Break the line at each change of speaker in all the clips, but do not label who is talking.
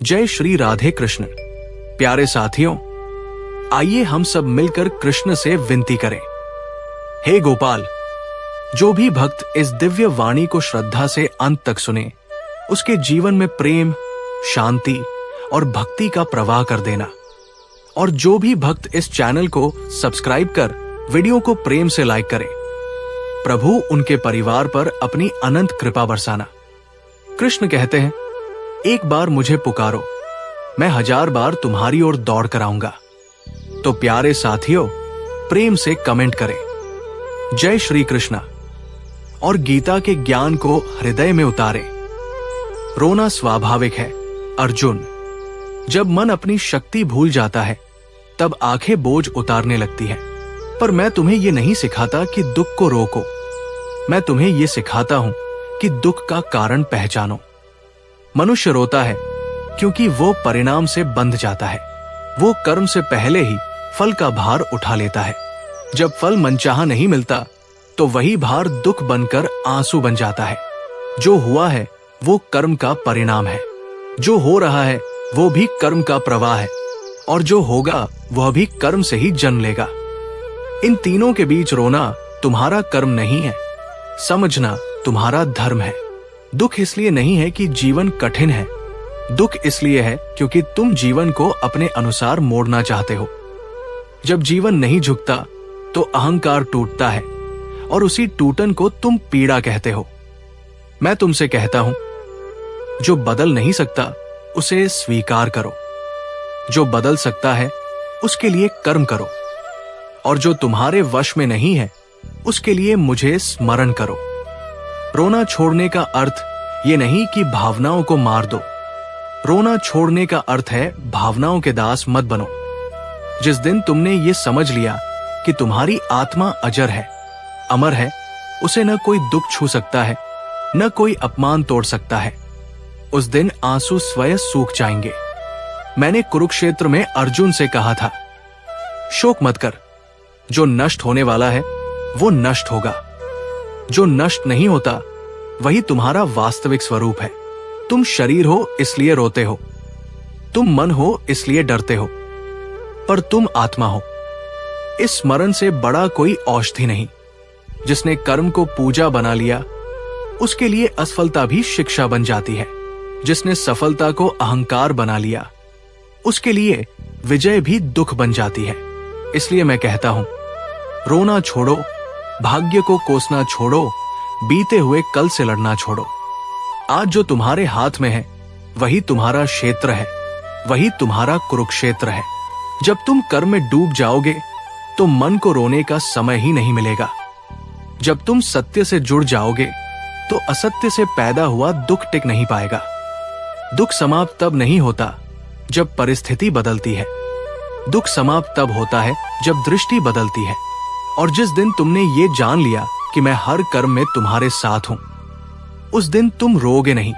जय श्री राधे कृष्ण। प्यारे साथियों, आइए हम सब मिलकर कृष्ण से विनती करें। हे गोपाल, जो भी भक्त इस दिव्य वाणी को श्रद्धा से अंत तक सुने, उसके जीवन में प्रेम, शांति और भक्ति का प्रवाह कर देना। और जो भी भक्त इस चैनल को सब्सक्राइब कर वीडियो को प्रेम से लाइक करें, प्रभु उनके परिवार पर अपनी अनंत कृपा बरसाना। कृष्ण कहते हैं, एक बार मुझे पुकारो, मैं 1000 बार तुम्हारी ओर दौड़ कर आऊंगा। तो प्यारे साथियों, प्रेम से कमेंट करें जय श्री कृष्णा और गीता के ज्ञान को हृदय में उतारे। रोना स्वाभाविक है अर्जुन। जब मन अपनी शक्ति भूल जाता है तब आंखें बोझ उतारने लगती हैं। पर मैं तुम्हें यह नहीं सिखाता कि दुख को रोको, मैं तुम्हें यह सिखाता हूं कि दुख का कारण पहचानो। मनुष्य रोता है क्योंकि वो परिणाम से बंध जाता है। वो कर्म से पहले ही फल का भार उठा लेता है। जब फल मनचाहा नहीं मिलता तो वही भार दुख बनकर आंसू बन जाता है। जो हुआ है वो कर्म का परिणाम है, जो हो रहा है वो भी कर्म का प्रवाह है, और जो होगा वह भी कर्म से ही जन्म लेगा। इन तीनों के बीच रोना तुम्हारा कर्म नहीं है, समझना तुम्हारा धर्म है। दुख इसलिए नहीं है कि जीवन कठिन है, दुख इसलिए है क्योंकि तुम जीवन को अपने अनुसार मोड़ना चाहते हो। जब जीवन नहीं झुकता तो अहंकार टूटता है, और उसी टूटन को तुम पीड़ा कहते हो। मैं तुमसे कहता हूं, जो बदल नहीं सकता उसे स्वीकार करो, जो बदल सकता है उसके लिए कर्म करो, और जो तुम्हारे वश में नहीं है उसके लिए मुझे स्मरण करो। रोना छोड़ने का अर्थ ये नहीं कि भावनाओं को मार दो। रोना छोड़ने का अर्थ है भावनाओं के दास मत बनो। जिस दिन तुमने ये समझ लिया कि तुम्हारी आत्मा अजर है, अमर है, उसे न कोई दुख छू सकता है, न कोई अपमान तोड़ सकता है, उस दिन आंसू स्वयं सूख जाएंगे। मैंने कुरुक्षेत्र में अर्जुन से कहा था, शोक मत कर, जो नष्ट होने वाला है वो नष्ट होगा। जो नष्ट नहीं होता वही तुम्हारा वास्तविक स्वरूप है। तुम शरीर हो इसलिए रोते हो, तुम मन हो इसलिए डरते हो, पर तुम आत्मा हो। इस स्मरण से बड़ा कोई औषधि नहीं। जिसने कर्म को पूजा बना लिया उसके लिए असफलता भी शिक्षा बन जाती है। जिसने सफलता को अहंकार बना लिया उसके लिए विजय भी दुख बन जाती है। इसलिए मैं कहता हूं, रोना छोड़ो, भाग्य को कोसना छोड़ो, बीते हुए कल से लड़ना छोड़ो। आज जो तुम्हारे हाथ में है वही तुम्हारा क्षेत्र है, वही तुम्हारा कुरुक्षेत्र है। जब तुम कर्म में डूब जाओगे तो मन को रोने का समय ही नहीं मिलेगा। जब तुम सत्य से जुड़ जाओगे तो असत्य से पैदा हुआ दुख टिक नहीं पाएगा। दुख समाप्त तब नहीं होता जब परिस्थिति बदलती है, दुख समाप्त तब होता है जब दृष्टि बदलती है। और जिस दिन तुमने ये जान लिया कि मैं हर कर्म में तुम्हारे साथ हूं, उस दिन तुम रोगे नहीं,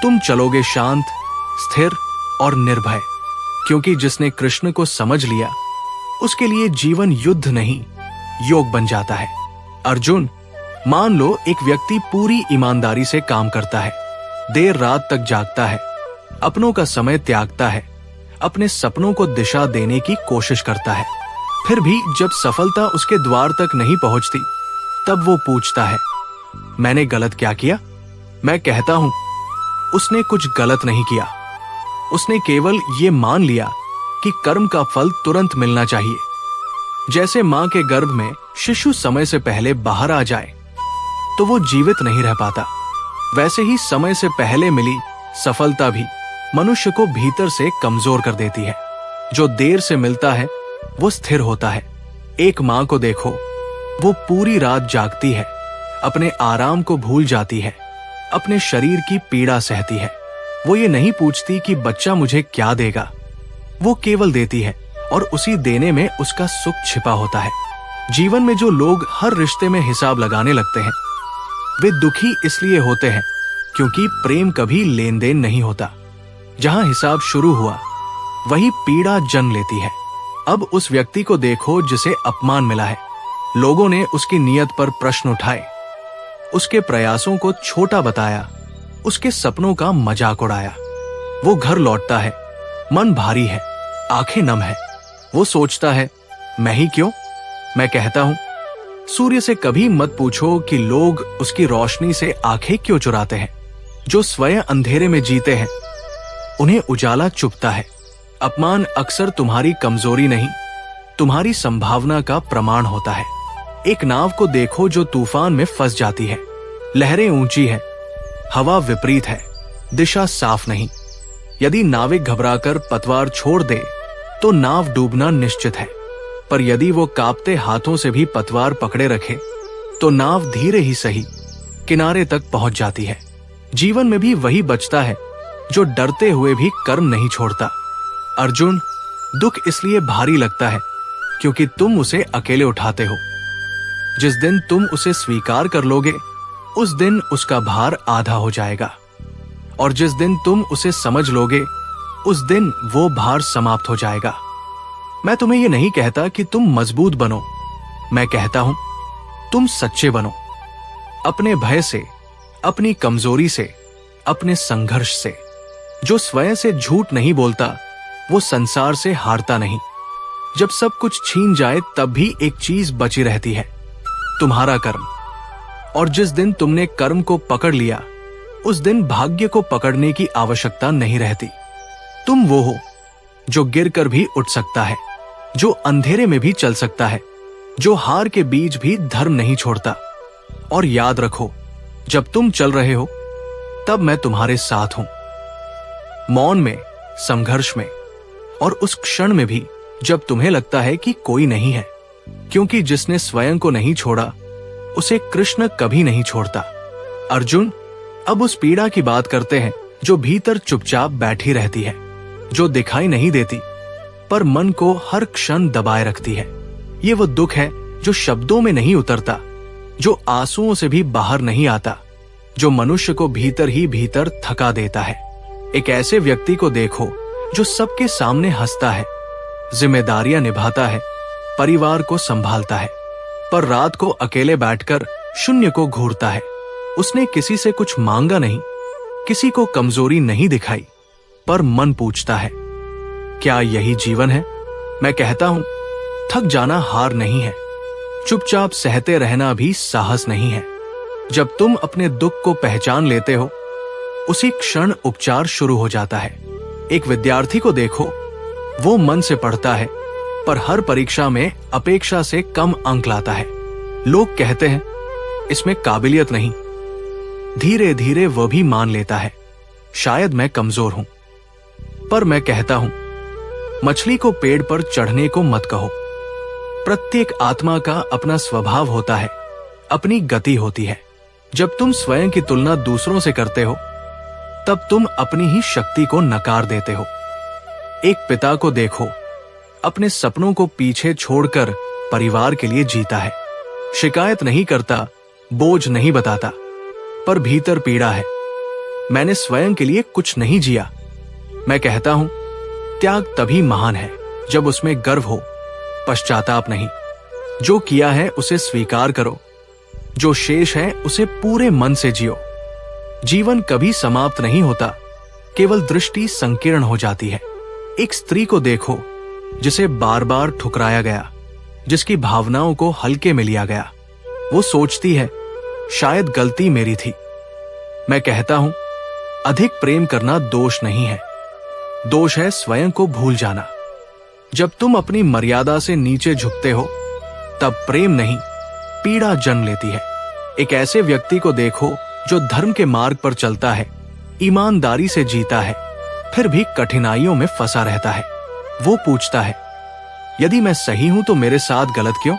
तुम चलोगे शांत, स्थिर और निर्भय। क्योंकि जिसने कृष्ण को समझ लिया उसके लिए जीवन युद्ध नहीं योग बन जाता है। अर्जुन, मान लो एक व्यक्ति पूरी ईमानदारी से काम करता है, देर रात तक जागता है, अपनों का समय त्यागता है, अपने सपनों को दिशा देने की कोशिश करता है। फिर भी जब सफलता उसके द्वार तक नहीं पहुंचती तब वो पूछता है, मैंने गलत क्या किया? मैं कहता हूं, उसने कुछ गलत नहीं किया। उसने केवल ये मान लिया कि कर्म का फल तुरंत मिलना चाहिए। जैसे मां के गर्भ में शिशु समय से पहले बाहर आ जाए तो वो जीवित नहीं रह पाता, वैसे ही समय से पहले मिली सफलता भी मनुष्य को भीतर से कमजोर कर देती है। जो देर से मिलता है वो स्थिर होता है। एक मां को देखो, वो पूरी रात जागती है, अपने आराम को भूल जाती है, अपने शरीर की पीड़ा सहती है। वो ये नहीं पूछती कि बच्चा मुझे क्या देगा, वो केवल देती है, और उसी देने में उसका सुख छिपा होता है। जीवन में जो लोग हर रिश्ते में हिसाब लगाने लगते हैं वे दुखी इसलिए होते हैं क्योंकि प्रेम कभी लेन देन नहीं होता। जहां हिसाब शुरू हुआ वही पीड़ा जन्म लेती है। अब उस व्यक्ति को देखो जिसे अपमान मिला है। लोगों ने उसकी नीयत पर प्रश्न उठाए, उसके प्रयासों को छोटा बताया, उसके सपनों का मजाक उड़ाया। वो घर लौटता है, मन भारी है, आंखें नम है। वो सोचता है, मैं ही क्यों? मैं कहता हूं, सूर्य से कभी मत पूछो कि लोग उसकी रोशनी से आंखें क्यों चुराते हैं। जो स्वयं अंधेरे में जीते हैं, उन्हें उजाला चुभता है। अपमान अक्सर तुम्हारी कमजोरी नहीं, तुम्हारी संभावना का प्रमाण होता है। एक नाव को देखो जो तूफान में फंस जाती है। लहरें ऊंची है, हवा विपरीत है, दिशा साफ नहीं। यदि नाविक घबराकर पतवार छोड़ दे तो नाव डूबना निश्चित है, पर यदि वो कांपते हाथों से भी पतवार पकड़े रखे तो नाव धीरे ही सही किनारे तक पहुंच जाती है। जीवन में भी वही बचता है जो डरते हुए भी कर्म नहीं छोड़ता। अर्जुन, दुख इसलिए भारी लगता है क्योंकि तुम उसे अकेले उठाते हो। जिस दिन तुम उसे स्वीकार कर लोगे, उस दिन उसका भार आधा हो जाएगा, और जिस दिन तुम उसे समझ लोगे, उस दिन वो भार समाप्त हो जाएगा। मैं तुम्हें यह नहीं कहता कि तुम मजबूत बनो, मैं कहता हूं तुम सच्चे बनो। अपने भय से, अपनी कमजोरी से, अपने संघर्ष से। जो स्वयं से झूठ नहीं बोलता, वो संसार से हारता नहीं। जब सब कुछ छीन जाए तब भी एक चीज बची रहती है, तुम्हारा कर्म। और जिस दिन तुमने कर्म को पकड़ लिया, उस दिन भाग्य को पकड़ने की आवश्यकता नहीं रहती। तुम वो हो जो गिरकर भी उठ सकता है, जो अंधेरे में भी चल सकता है, जो हार के बीच भी धर्म नहीं छोड़ता। और याद रखो, जब तुम चल रहे हो तब मैं तुम्हारे साथ हूं। मौन में, संघर्ष में, और उस क्षण में भी जब तुम्हें लगता है कि कोई नहीं है, क्योंकि जिसने स्वयं को नहीं छोड़ा उसे कृष्ण कभी नहीं छोड़ता। अर्जुन, अब उस पीड़ा की बात करते हैं जो भीतर चुपचाप बैठी रहती है, जो दिखाई नहीं देती पर मन को हर क्षण दबाए रखती है। ये वो दुख है जो शब्दों में नहीं उतरता, जो आंसुओं से भी बाहर नहीं आता, जो मनुष्य को भीतर ही भीतर थका देता है। एक ऐसे व्यक्ति को देखो जो सबके सामने हंसता है, जिम्मेदारियां निभाता है, परिवार को संभालता है, पर रात को अकेले बैठकर शून्य को घूरता है। उसने किसी से कुछ मांगा नहीं, किसी को कमजोरी नहीं दिखाई, पर मन पूछता है, क्या यही जीवन है? मैं कहता हूं, थक जाना हार नहीं है, चुपचाप सहते रहना भी साहस नहीं है। जब तुम अपने दुख को पहचान लेते हो, उसी क्षण उपचार शुरू हो जाता है। एक विद्यार्थी को देखो, वो मन से पढ़ता है, पर हर परीक्षा में अपेक्षा से कम अंक लाता है। लोग कहते हैं, इसमें काबिलियत नहीं। धीरे धीरे वह भी मान लेता है, शायद मैं कमजोर हूं। पर मैं कहता हूं, मछली को पेड़ पर चढ़ने को मत कहो। प्रत्येक आत्मा का अपना स्वभाव होता है, अपनी गति होती है। जब तुम स्वयं की तुलना दूसरों से करते हो, तब तुम अपनी ही शक्ति को नकार देते हो। एक पिता को देखो, अपने सपनों को पीछे छोड़कर परिवार के लिए जीता है। शिकायत नहीं करता, बोझ नहीं बताता, पर भीतर पीड़ा है, मैंने स्वयं के लिए कुछ नहीं जिया। मैं कहता हूं, त्याग तभी महान है जब उसमें गर्व हो, पश्चाताप नहीं। जो किया है उसे स्वीकार करो, जो शेष है उसे पूरे मन से जियो। जीवन कभी समाप्त नहीं होता, केवल दृष्टि संकीर्ण हो जाती है। एक स्त्री को देखो जिसे बार बार ठुकराया गया, जिसकी भावनाओं को हल्के में लिया गया। वो सोचती है, शायद गलती मेरी थी। मैं कहता हूं, अधिक प्रेम करना दोष नहीं है, दोष है स्वयं को भूल जाना। जब तुम अपनी मर्यादा से नीचे झुकते हो, तब प्रेम नहीं, पीड़ा जन्म लेती है। एक ऐसे व्यक्ति को देखो जो धर्म के मार्ग पर चलता है, ईमानदारी से जीता है, फिर भी कठिनाइयों में फंसा रहता है। वो पूछता है, यदि मैं सही हूं तो मेरे साथ गलत क्यों?